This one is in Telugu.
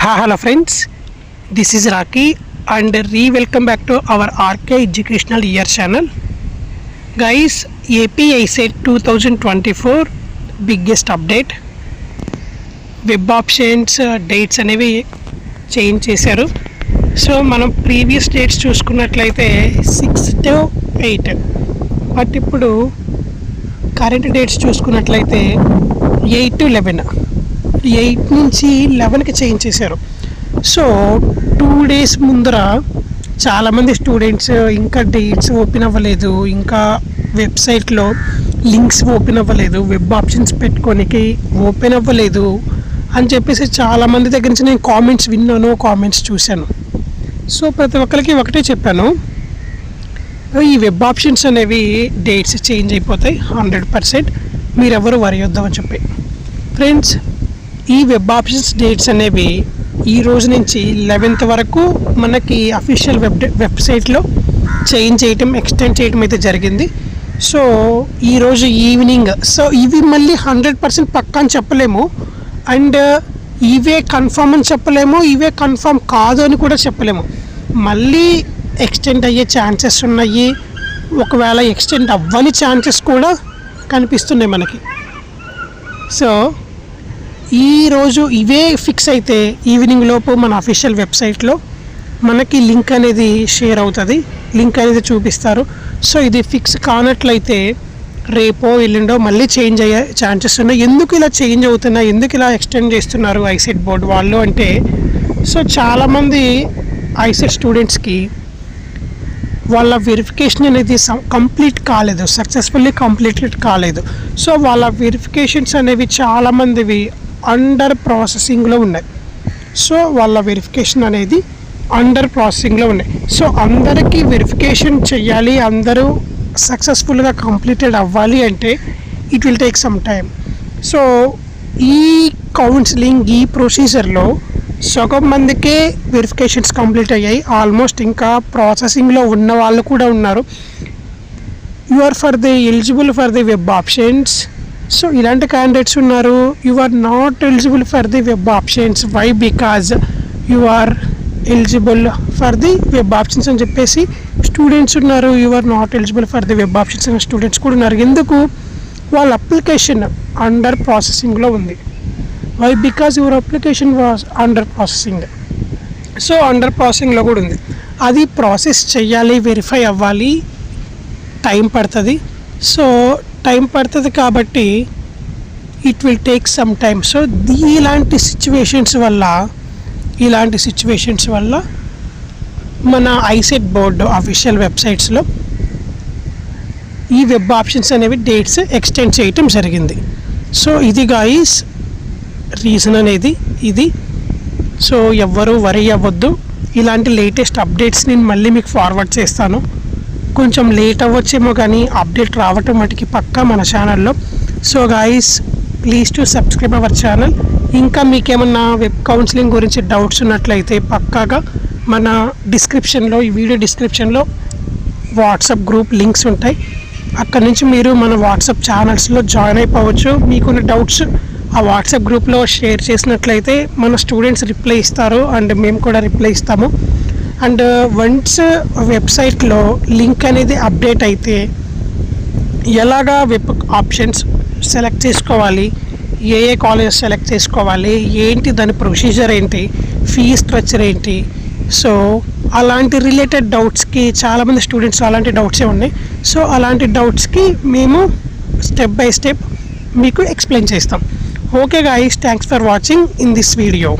Hello friends, this is Raki and welcome back to our RK Educational Year channel. Guys, AP ICET 2024 biggest update. Web options dates అనేవి చేంజ్ చేశారు. సో మనం ప్రీవియస్ డేట్స్ చూసుకున్నట్లయితే 6 to 8, బట్ ఇప్పుడు కరెంట్ డేట్స్ చూసుకున్నట్లయితే 8 to 11, 8 నుంచి 11కి చేంజ్ చేశారు. సో 2 days ముందర చాలామంది స్టూడెంట్స్ ఇంకా డేట్స్ ఓపెన్ అవ్వలేదు, ఇంకా వెబ్సైట్లో లింక్స్ ఓపెన్ అవ్వలేదు, వెబ్ ఆప్షన్స్ పెట్టుకోనికి ఓపెన్ అవ్వలేదు అని చెప్పేసి చాలామంది దగ్గర నుంచి నేను కామెంట్స్ విన్నాను, కామెంట్స్ చూశాను. సో ప్రతి ఒక్కరికి ఒకటే చెప్పాను, ఈ వెబ్ ఆప్షన్స్ అనేవి డేట్స్ చేంజ్ అయిపోతాయి 100%, మీరెవరు వరి వద్దామని చెప్పి. ఫ్రెండ్స్, ఈ వెబ్ ఆప్షన్స్ డేట్స్ అనేవి ఈ రోజు నుంచి 11th వరకు మనకి అఫీషియల్ వెబ్సైట్లో చేంజ్ చేయటం, ఎక్స్టెండ్ చేయటం అయితే జరిగింది. సో ఈరోజు ఈవినింగ్, సో ఇవి మళ్ళీ 100% పక్కా అని చెప్పలేము, అండ్ ఇవే కన్ఫర్మ్ అని చెప్పలేము, ఇవే కన్ఫర్మ్ కాదు అని కూడా చెప్పలేము. మళ్ళీ ఎక్స్టెండ్ అయ్యే ఛాన్సెస్ ఉన్నాయి, ఒకవేళ ఎక్స్టెండ్ అవ్వని ఛాన్సెస్ కూడా కనిపిస్తున్నాయి మనకి. సో ఈరోజు ఇవే ఫిక్స్ అయితే ఈవినింగ్ లోపు మన అఫీషియల్ వెబ్సైట్లో మనకి లింక్ అనేది షేర్ అవుతుంది, లింక్ అనేది చూపిస్తారు. సో ఇది ఫిక్స్ కానట్లయితే రేపో ఎల్లుండో మళ్ళీ చేంజ్ అయ్యే ఛాన్సెస్ ఉన్నాయి. ఎందుకు ఇలా చేంజ్ అవుతున్నాయి, ఎందుకు ఇలా ఎక్స్టెండ్ చేస్తున్నారు ఐసెట్ బోర్డు వాళ్ళు అంటే, సో చాలామంది ఐసెట్ స్టూడెంట్స్కి వాళ్ళ వెరిఫికేషన్ అనేది కంప్లీట్ కాలేదు, సక్సెస్ఫుల్లీ కంప్లీటెడ్ కాలేదు. సో వాళ్ళ వెరిఫికేషన్స్ అనేవి చాలామందివి అండర్ ప్రాసెసింగ్లో ఉన్నాయి. సో వాళ్ళ వెరిఫికేషన్ అనేది అండర్ ప్రాసెసింగ్లో ఉన్నాయి. సో అందరికీ వెరిఫికేషన్ చేయాలి, అందరూ సక్సెస్ఫుల్గా కంప్లీటెడ్ అవ్వాలి అంటే it will take some time. So ఈ కౌన్సిలింగ్, ఈ ప్రొసీజర్లో సగం మందికే వెరిఫికేషన్స్ కంప్లీట్ అయ్యాయి, ఆల్మోస్ట్ ఇంకా ప్రాసెసింగ్లో ఉన్న వాళ్ళు కూడా ఉన్నారు. You are for the eligible for the web options. So ఇలాంటి క్యాండిడేట్స్ ఉన్నారు. You are not eligible for the web options. Why? Because you are eligible for the web options అని చెప్పేసి స్టూడెంట్స్ ఉన్నారు. You are not eligible for the web options అనే స్టూడెంట్స్ కూడా ఉన్నారు. ఎందుకు? వాళ్ళ అప్లికేషన్ అండర్ ప్రాసెసింగ్లో ఉంది. Why? Because your application was under processing. So under ప్రాసెసింగ్లో కూడా ఉంది, అది ప్రాసెస్ చేయాలి, వెరిఫై అవ్వాలి, టైం పడుతుంది. సో టైం పడుతుంది కాబట్టి it will take some time. So ఇలాంటి సిచ్యువేషన్స్ వల్ల మన ఐసెట్ బోర్డు అఫీషియల్ వెబ్సైట్స్లో ఈ వెబ్ ఆప్షన్స్ అనేవి డేట్స్ ఎక్స్టెండ్ చేయటం జరిగింది. సో ఇది గాయ్స్ రీజన్ అనేది ఇది. సో ఎవ్వరూ వరీ అవ్వద్దు, ఇలాంటి లేటెస్ట్ అప్డేట్స్ నేను మళ్ళీ మీకు ఫార్వర్డ్ చేస్తాను. కొంచెం లేట్ అవ్వచ్చేమో కానీ అప్డేట్ రావటం మటుకి పక్కా మన ఛానల్లో. So guys, please to subscribe our channel. ఇంకా మీకేమన్నా వెబ్ కౌన్సిలింగ్ గురించి డౌట్స్ ఉన్నట్లయితే పక్కాగా మన డిస్క్రిప్షన్లో, ఈ వీడియో డిస్క్రిప్షన్లో వాట్సాప్ గ్రూప్ లింక్స్ ఉంటాయి, అక్కడి నుంచి మీరు మన వాట్సాప్ ఛానల్స్లో జాయిన్ అయిపోవచ్చు. మీకున్న డౌట్స్ ఆ వాట్సాప్ గ్రూప్లో షేర్ చేసినట్లయితే మన స్టూడెంట్స్ రిప్లై ఇస్తారు, అండ్ మేము కూడా రిప్లై ఇస్తాము. అండ్ వన్స్ వెబ్సైట్లో లింక్ అనేది అప్డేట్ అయితే ఎలాగా వెబ్ ఆప్షన్స్ సెలెక్ట్ చేసుకోవాలి, ఏ కాలేజ్ సెలెక్ట్ చేసుకోవాలి, ఏంటి దాని ప్రొసీజర్ ఏంటి, ఫీ స్ట్రక్చర్ ఏంటి, సో అలాంటి రిలేటెడ్ డౌట్స్కి చాలామంది స్టూడెంట్స్ అలాంటి డౌట్సే ఉన్నాయి. సో అలాంటి డౌట్స్కి మేము స్టెప్ బై స్టెప్ మీకు ఎక్స్ప్లెయిన్ చేస్తాం. Okay guys, thanks for watching in this video.